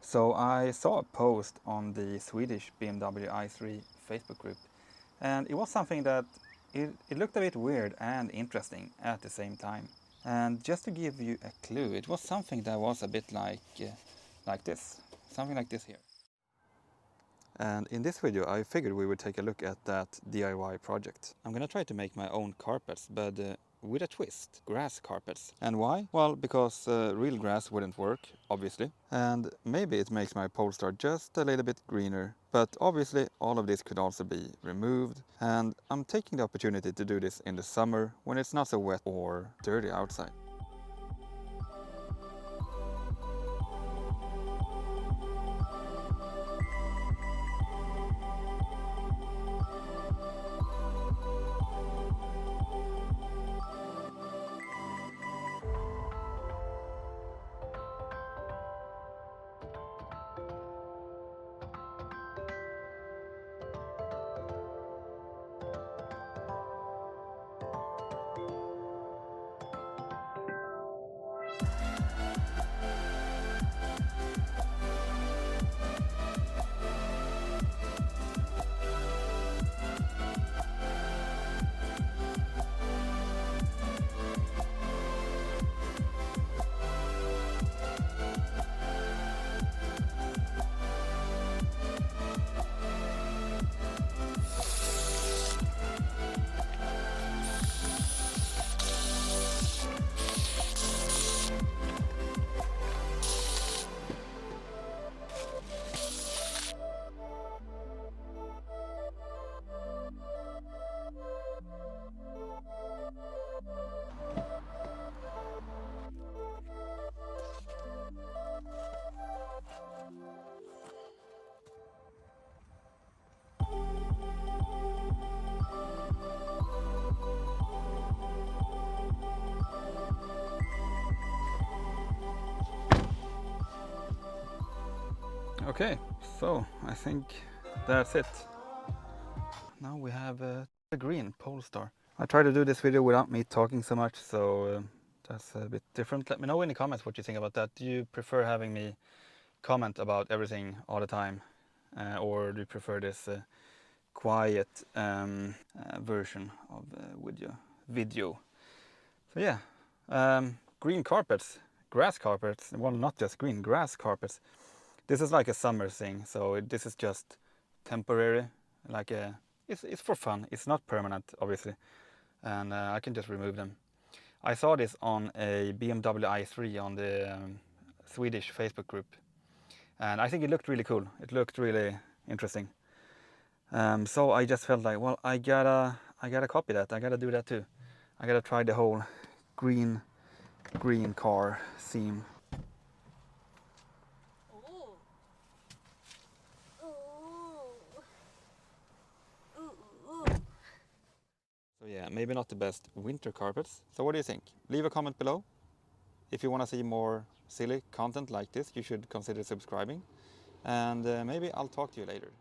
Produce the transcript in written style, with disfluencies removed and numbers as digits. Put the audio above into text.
So I saw a post on the Swedish BMW i3 Facebook group, and it was something that it looked a bit weird and interesting at the same time. And just to give you a clue, it was something that was a bit like this, something like this here. And in this video I figured we would take a look at that DIY project. I'm gonna try to make my own carpets, but with a twist, grass carpets. And why? Well, because real grass wouldn't work, obviously. And maybe it makes my Polestar just a little bit greener. But obviously all of this could also be removed. And I'm taking the opportunity to do this in the summer when it's not so wet or dirty outside. Okay, so I think that's it. Now we have a green Polestar. I try to do this video without me talking so much, so that's a bit different. Let me know in the comments what you think about that. Do you prefer having me comment about everything all the time? Or do you prefer this quiet version of video? So yeah, green carpets, grass carpets, well, not just green, grass carpets. This is like a summer thing, so this is just temporary, like it's for fun. It's not permanent, obviously, and I can just remove them. I saw this on a BMW i3 on the Swedish Facebook group, and I think it looked really cool. It looked really interesting. So I just felt like, well, I gotta copy that. I gotta do that too. I gotta try the whole green car theme. So yeah, maybe not the best winter carpets. So what do you think? Leave a comment below. If you want to see more silly content like this, you should consider subscribing. And maybe I'll talk to you later.